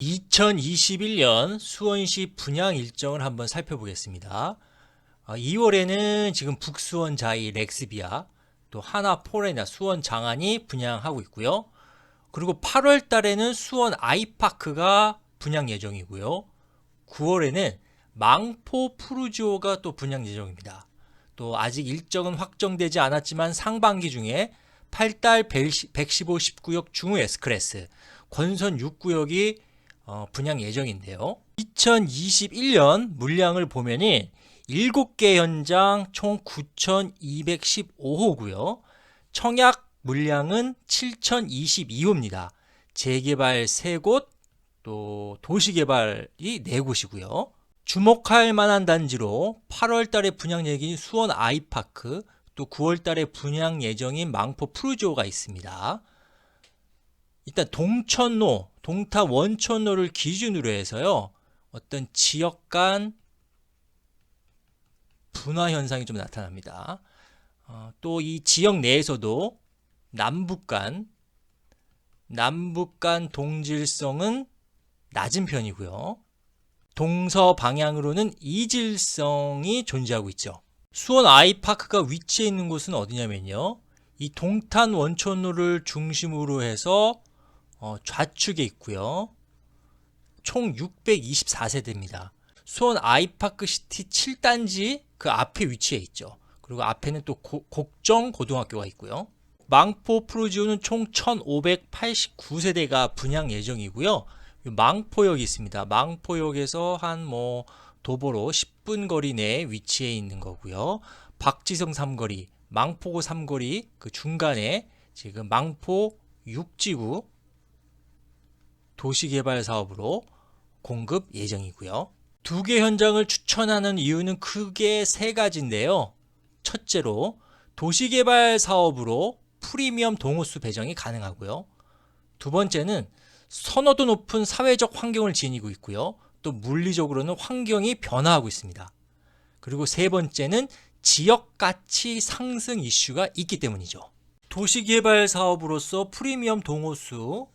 2021년 수원시 분양 일정을 한번 살펴보겠습니다. 2월에는 지금 북수원 자이 렉스비아, 또 하나 포레나 수원 장안이 분양하고 있고요. 그리고 8월 달에는 수원 아이파크가 분양 예정이고요. 9월에는 망포 푸르지오가 또 분양 예정입니다. 또 아직 일정은 확정되지 않았지만 상반기 중에 8달 115 19역 중후 S클래스, 권선 6구역이 분양 예정인데요. 2021년 물량을 보면은 7개 현장 총 9,215호고요. 청약 물량은 7,022호입니다. 재개발 3곳, 또 도시개발이 4곳이고요. 주목할 만한 단지로 8월 달에 분양 예정인 수원 아이파크, 또 9월 달에 분양 예정인 망포 푸르지오가 있습니다. 일단 동천로, 동타 원천로를 기준으로 해서요, 어떤 지역 간 분화 현상이 좀 나타납니다. 또 이 지역 내에서도 남북 간 동질성은 낮은 편이고요. 동서 방향으로는 이질성이 존재하고 있죠. 수원 아이파크가 위치해 있는 곳은 어디냐면요, 이 동탄 원천로를 중심으로 해서 좌측에 있고요. 총 624세대입니다. 수원 아이파크 시티 7단지 그 앞에 위치해 있죠. 그리고 앞에는 또 곡정 고등학교가 있고요. 망포 푸르지오는 총 1589세대가 분양 예정이고요. 망포역이 있습니다. 망포역에서 한 도보로 10분 거리 내에 위치해 있는 거고요. 박지성 삼거리, 망포구 삼거리 그 중간에 지금 망포 6지구 도시개발 사업으로 공급 예정이고요. 2개 현장을 추천하는 이유는 크게 3가지인데요. 첫째로 도시개발 사업으로 프리미엄 동호수 배정이 가능하고요. 두 번째는 선호도 높은 사회적 환경을 지니고 있고요. 또 물리적으로는 환경이 변화하고 있습니다. 그리고 세 번째는 지역 가치 상승 이슈가 있기 때문이죠. 도시개발 사업으로서 프리미엄 동호수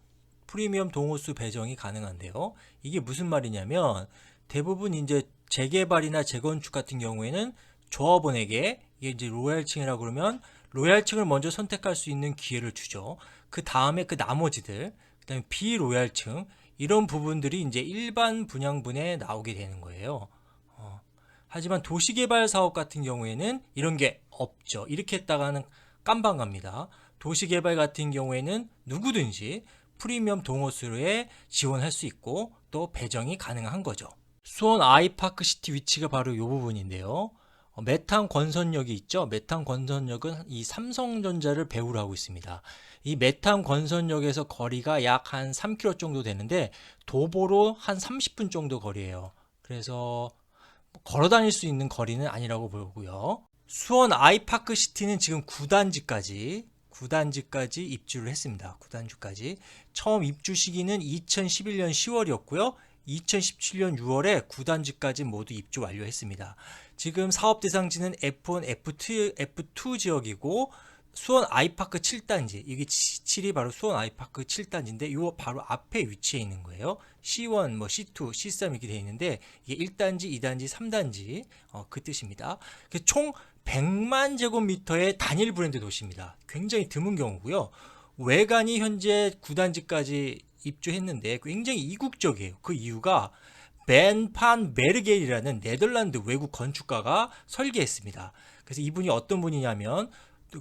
배정이 가능한데요. 이게 무슨 말이냐면, 대부분 이제 재개발이나 재건축 같은 경우에는 조합원에게, 이게 이제 로얄층이라고 그러면 로얄층을 먼저 선택할 수 있는 기회를 주죠. 그 다음에 그 나머지들, 그 다음에 비로얄층, 이런 부분들이 이제 일반 분양분에 나오게 되는 거예요. 하지만 도시개발 사업 같은 경우에는 이런 게 없죠. 이렇게 했다가는 깜방 갑니다. 도시개발 같은 경우에는 누구든지 프리미엄 동호수에 지원할 수 있고 또 배정이 가능한 거죠. 수원 아이파크 시티 위치가 바로 이 부분인데요. 메탄 권선역이 있죠. 메탄 권선역은 이 삼성전자를 배후로 하고 있습니다. 이 메탄 권선역에서 거리가 약 한 3km 정도 되는데 도보로 한 30분 정도 거리예요. 그래서 걸어 다닐 수 있는 거리는 아니라고 보고요. 수원 아이파크 시티는 지금 9단지까지 입주를 했습니다. 9단지까지. 처음 입주 시기는 2011년 10월이었고요. 2017년 6월에 9단지까지 모두 입주 완료했습니다. 지금 사업 대상지는 F1, F2 지역이고, 수원 아이파크 7단지, 이게 7이 바로 수원 아이파크 7단지인데 이 바로 앞에 위치해 있는 거예요. C1, C2, C3 이렇게 되어 있는데 이게 1단지, 2단지, 3단지 그 뜻입니다. 총 100만 제곱미터의 단일 브랜드 도시입니다. 굉장히 드문 경우고요. 외관이 현재 9단지까지 입주했는데 굉장히 이국적이에요. 그 이유가 벤 판 베르겔이라는 네덜란드 외국 건축가가 설계했습니다. 그래서 이분이 어떤 분이냐면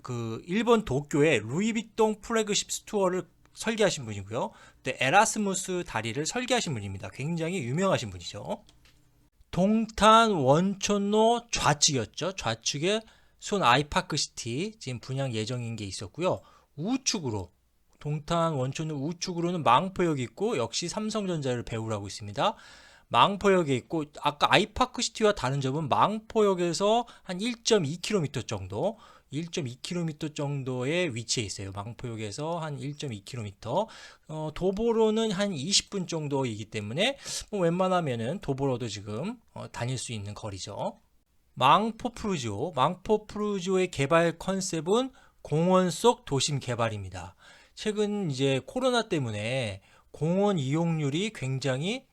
그 일본 도쿄의 루이비통 플래그십 스토어를 설계하신 분이고요. 또 에라스무스 다리를 설계하신 분입니다. 굉장히 유명하신 분이죠. 동탄 원촌로 좌측이었죠. 좌측에 수원 아이파크 시티 지금 분양 예정인 게 있었고요. 우측으로 동탄 원촌로 우측으로는 망포역이 있고 역시 삼성전자를 배후로 하고 있습니다. 망포역에 있고, 아까 아이파크 시티와 다른 점은 망포역에서 한 1.2km 정도 1.2km 정도에 위치해 있어요. 망포역에서 한 1.2km. 도보로는 한 20분 정도이기 때문에 웬만하면은 도보로도 지금 다닐 수 있는 거리죠. 망포 푸르지오의 개발 컨셉은 공원 속 도심 개발입니다. 최근 이제 코로나 때문에 공원 이용률이 굉장히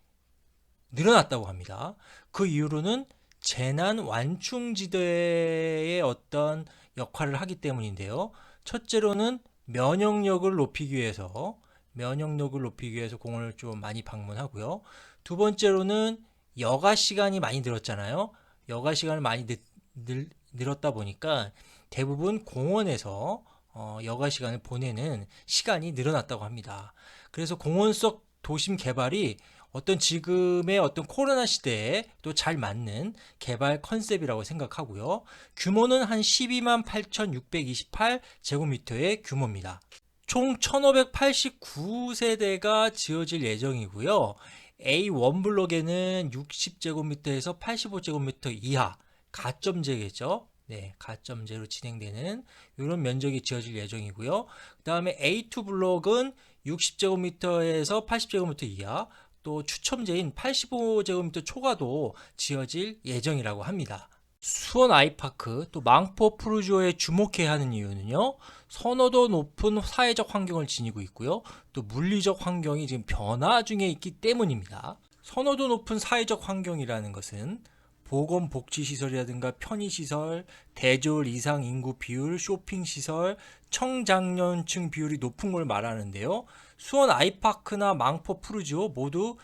늘어났다고 합니다. 그 이유로는 재난 완충지대의 어떤 역할을 하기 때문인데요. 첫째로는 면역력을 높이기 위해서 공원을 좀 많이 방문하고요. 두 번째로는 여가 시간이 많이 늘었잖아요. 여가 시간을 많이 늘었다 보니까 대부분 공원에서 여가 시간을 보내는 시간이 늘어났다고 합니다. 그래서 공원 속 도심 개발이 어떤 지금의 어떤 코로나 시대에 또 잘 맞는 개발 컨셉이라고 생각하고요. 규모는 한 12만 8,628 제곱미터의 규모입니다. 총 1,589세대가 지어질 예정이고요. A1 블록에는 60제곱미터에서 85제곱미터 이하 가점제겠죠. 네, 가점제로 진행되는 이런 면적이 지어질 예정이고요. 그 다음에 A2 블록은 60제곱미터에서 80제곱미터 이하, 또 추첨제인 85제곱미터 초과도 지어질 예정이라고 합니다. 수원 아이파크 또 망포 푸르지오에 주목해야 하는 이유는요. 선호도 높은 사회적 환경을 지니고 있고요. 또 물리적 환경이 지금 변화 중에 있기 때문입니다. 선호도 높은 사회적 환경이라는 것은 보건복지시설이라든가 편의시설, 대졸 이상 인구 비율, 쇼핑시설, 청장년층 비율이 높은 걸 말하는데요. 수원 아이파크나 망포 푸르지오 모두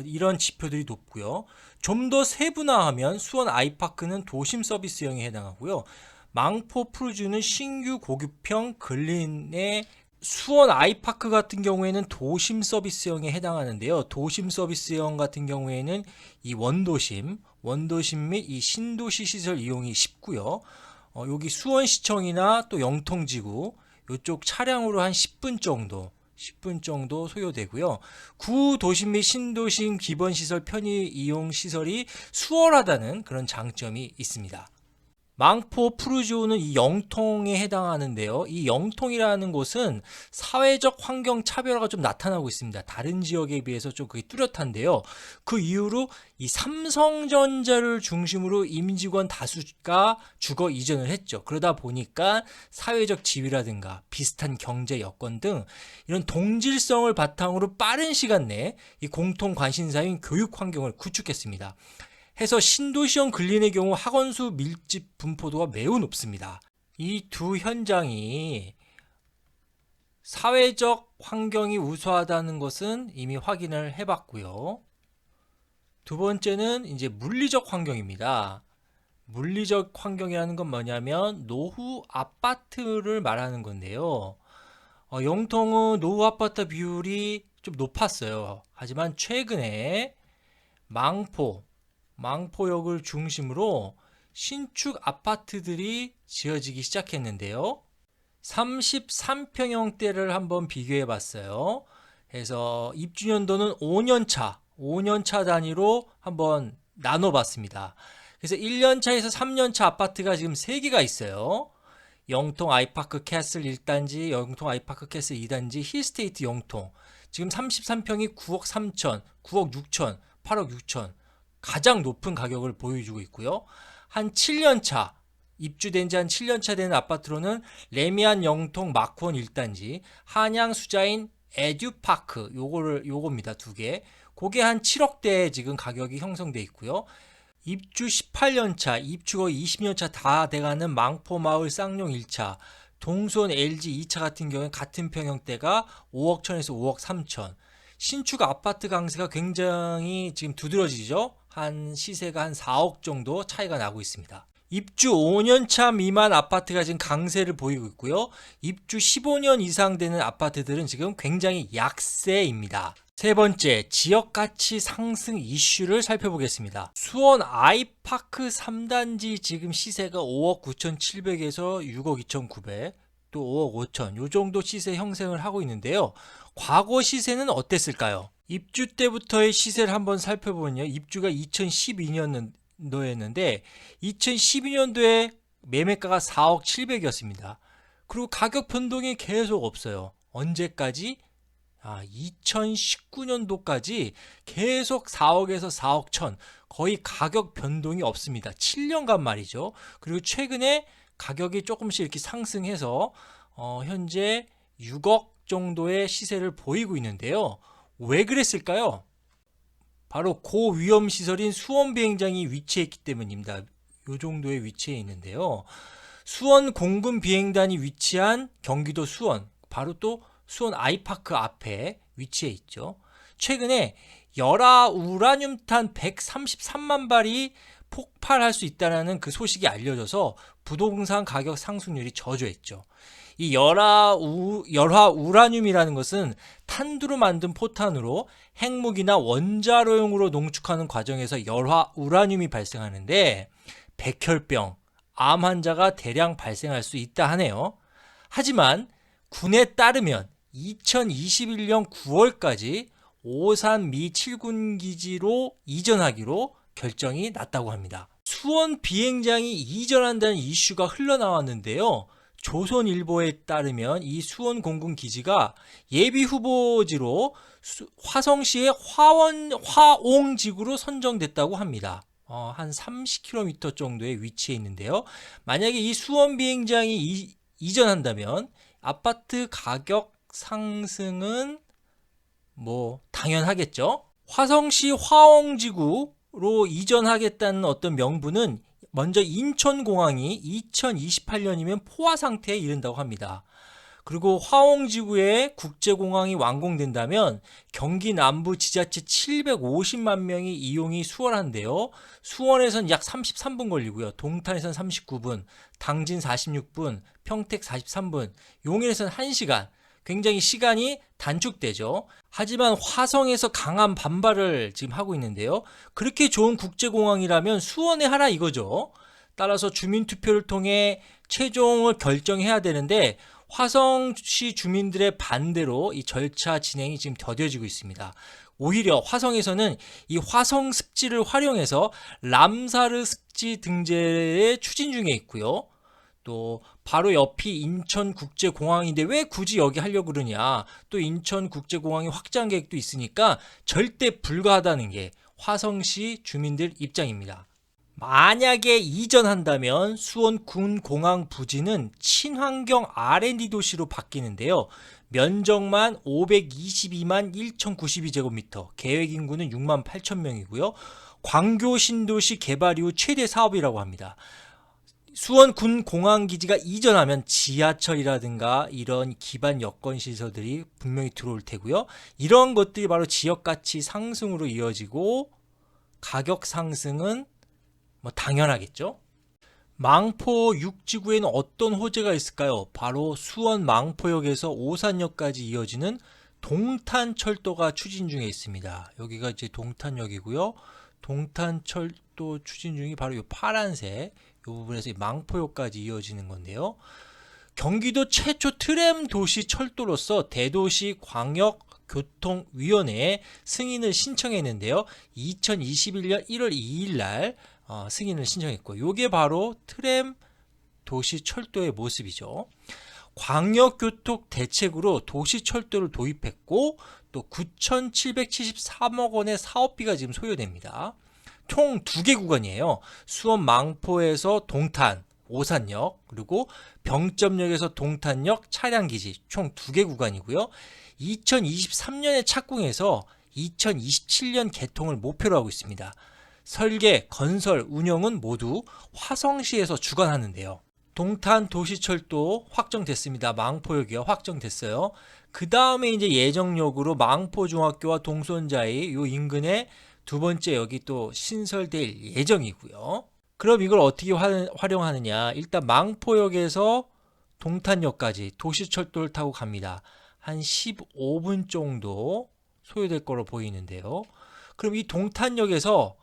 이런 지표들이 높고요. 좀 더 세분화하면 수원 아이파크는 도심 서비스형에 해당하고요. 망포 푸르지오는 신규 고급형 근린의 수원 아이파크 같은 경우에는 도심 서비스형에 해당하는데요. 도심 서비스형 같은 경우에는 이 원도심 및 이 신도시 시설 이용이 쉽고요. 여기 수원시청이나 또 영통지구 이쪽 차량으로 한 10분 정도 소요되고요. 구도심 및 신도심 기본시설 편의 이용 시설이 수월하다는 그런 장점이 있습니다. 망포 푸르지오는 이 영통에 해당하는데요. 이 영통이라는 곳은 사회적 환경 차별화가 좀 나타나고 있습니다. 다른 지역에 비해서 좀 그게 뚜렷한데요. 그 이후로 이 삼성전자를 중심으로 임직원 다수가 주거 이전을 했죠. 그러다 보니까 사회적 지위라든가 비슷한 경제 여건 등 이런 동질성을 바탕으로 빠른 시간 내에 이 공통 관심사인 교육 환경을 구축했습니다. 해서 신도시형 근린의 경우 학원수 밀집 분포도가 매우 높습니다. 이 두 현장이 사회적 환경이 우수하다는 것은 이미 확인을 해봤고요. 두 번째는 이제 물리적 환경입니다. 물리적 환경이라는 건 뭐냐면 노후 아파트를 말하는 건데요. 영통은 노후 아파트 비율이 좀 높았어요. 하지만 최근에 망포역을 중심으로 신축 아파트들이 지어지기 시작했는데요. 33평형대를 한번 비교해 봤어요. 그래서 입주 연도는 5년차 단위로 한번 나눠 봤습니다. 그래서 1년차에서 3년차 아파트가 지금 3개가 있어요. 영통 아이파크 캐슬 1단지, 영통 아이파크 캐슬 2단지, 힐스테이트 영통. 지금 33평이 9억 3천, 9억 6천, 8억 6천. 가장 높은 가격을 보여주고 있고요. 한 7년차, 입주된 지 한 7년차 되는 아파트로는 레미안 영통 마쿠원 1단지, 한양 수자인 에듀파크, 요겁니다. 2개. 그게 한 7억대에 지금 가격이 형성돼 있고요. 입주 18년차, 입주 거의 20년차 다 돼가는 망포마을 쌍용 1차, 동수원 LG 2차 같은 경우에 같은 평형대가 5억 천에서 5억 3천. 신축 아파트 강세가 굉장히 지금 두드러지죠. 한 시세가 한 4억 정도 차이가 나고 있습니다. 입주 5년차 미만 아파트가 지금 강세를 보이고 있고요. 입주 15년 이상 되는 아파트들은 지금 굉장히 약세입니다. 세 번째, 지역가치 상승 이슈를 살펴보겠습니다. 수원 아이파크 3단지 지금 시세가 5억 9,700에서 6억 2,900, 또 5억 5천, 요 정도 시세 형성을 하고 있는데요. 과거 시세는 어땠을까요? 입주 때부터의 시세를 한번 살펴보면요. 입주가 2012년도였는데 2012년도에 매매가가 4억 700이었습니다. 그리고 가격 변동이 계속 없어요. 언제까지? 2019년도까지 계속 4억에서 4억 천, 거의 가격 변동이 없습니다. 7년간 말이죠. 그리고 최근에 가격이 조금씩 이렇게 상승해서 현재 6억 정도의 시세를 보이고 있는데요. 왜 그랬을까요? 바로 고위험 시설인 수원 비행장이 위치했기 때문입니다. 이 정도의 위치에 있는데요. 수원 공군 비행단이 위치한 경기도 수원, 바로 또 수원 아이파크 앞에 위치해 있죠. 최근에 열화 우라늄탄 133만 발이 폭발할 수 있다는 그 소식이 알려져서 부동산 가격 상승률이 저조했죠. 이 열화 우라늄이라는 것은 탄두로 만든 포탄으로 핵무기나 원자로용으로 농축하는 과정에서 열화 우라늄이 발생하는데 백혈병, 암 환자가 대량 발생할 수 있다 하네요. 하지만 군에 따르면 2021년 9월까지 오산 미 7군 기지로 이전하기로 결정이 났다고 합니다. 수원 비행장이 이전한다는 이슈가 흘러나왔는데요. 조선일보에 따르면 이 수원 공군 기지가 예비 후보지로 화성시의 화옹지구로 선정됐다고 합니다. 한 30km 정도의 위치에 있는데요. 만약에 이 수원 비행장이 이전한다면 아파트 가격 상승은 뭐 당연하겠죠. 화성시 화옹지구로 이전하겠다는 어떤 명분은 먼저 인천공항이 2028년이면 포화 상태에 이른다고 합니다. 그리고 화옹지구에 국제공항이 완공된다면 경기 남부 지자체 750만 명이 이용이 수월한데요. 수원에선 약 33분 걸리고요. 동탄에선 39분, 당진 46분, 평택 43분, 용인에선 1시간. 굉장히 시간이 단축되죠. 하지만 화성에서 강한 반발을 지금 하고 있는데요. 그렇게 좋은 국제공항이라면 수원에 하라 이거죠. 따라서 주민투표를 통해 최종을 결정해야 되는데 화성시 주민들의 반대로 이 절차 진행이 지금 더뎌지고 있습니다. 오히려 화성에서는 이 화성 습지를 활용해서 람사르 습지 등재에 추진 중에 있고요. 또 바로 옆이 인천국제공항인데 왜 굳이 여기 하려고 그러냐. 또 인천국제공항이 확장 계획도 있으니까 절대 불가하다는 게 화성시 주민들 입장입니다. 만약에 이전한다면 수원 군공항 부지는 친환경 R&D 도시로 바뀌는데요. 면적만 522만 1092제곱미터, 계획 인구는 6만 8천 명이고요. 광교 신도시 개발 이후 최대 사업이라고 합니다. 수원 군공항기지가 이전하면 지하철이라든가 이런 기반 여건 시설들이 분명히 들어올 테고요. 이런 것들이 바로 지역가치 상승으로 이어지고 가격 상승은 뭐 당연하겠죠. 망포 6지구에는 어떤 호재가 있을까요? 바로 수원 망포역에서 오산역까지 이어지는 동탄철도가 추진 중에 있습니다. 여기가 이제 동탄역이고요. 동탄철도 추진 중이 바로 이 파란색 이 부분에서 망포역까지 이어지는 건데요. 경기도 최초 트램 도시 철도로서 대도시 광역교통위원회에 승인을 신청했는데요. 2021년 1월 2일 날 승인을 신청했고, 이게 바로 트램 도시 철도의 모습이죠. 광역교통 대책으로 도시 철도를 도입했고, 또 9,773억 원의 사업비가 지금 소요됩니다. 총 2개 구간이에요. 수원 망포에서 동탄, 오산역, 그리고 병점역에서 동탄역 차량기지 총 2개 구간이고요. 2023년에 착공해서 2027년 개통을 목표로 하고 있습니다. 설계, 건설, 운영은 모두 화성시에서 주관하는데요. 동탄 도시철도 확정됐습니다. 망포역이요. 확정됐어요. 그 다음에 이제 예정역으로 망포중학교와 동손자이 요 인근에 두 번째 역이 또 신설될 예정이고요. 그럼 이걸 어떻게 활용하느냐. 일단 망포역에서 동탄역까지 도시철도를 타고 갑니다. 한 15분 정도 소요될 거로 보이는데요. 그럼 이 동탄역에서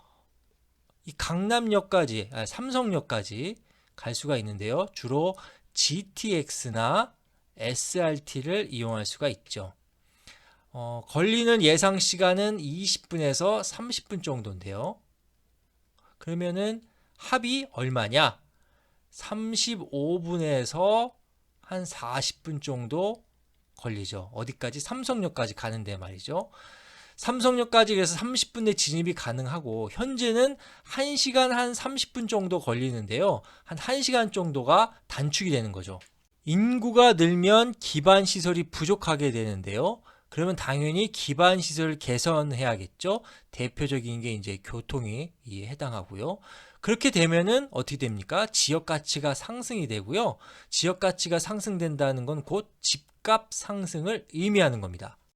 이 강남역까지, 삼성역까지 갈 수가 있는데요. 주로 GTX나 SRT를 이용할 수가 있죠. 걸리는 예상 시간은 20분에서 30분 정도인데요. 그러면은 합이 얼마냐? 35분에서 한 40분 정도 걸리죠. 어디까지? 삼성역까지 가는데 말이죠. 삼성역까지 그래서 30분 내 진입이 가능하고, 현재는 1시간 한 30분 정도 걸리는데요. 한 1시간 정도가 단축이 되는 거죠. 인구가 늘면 기반 시설이 부족하게 되는데요. 그러면 당연히 기반 시설 개선해야겠죠. 대표적인 게 이제 교통이 해당하고요. 그렇게 되면은 어떻게 됩니까? 지역 가치가 상승이 되고요. 지역 가치가 상승된다는 건 곧 집값 상승을 의미하는 겁니다.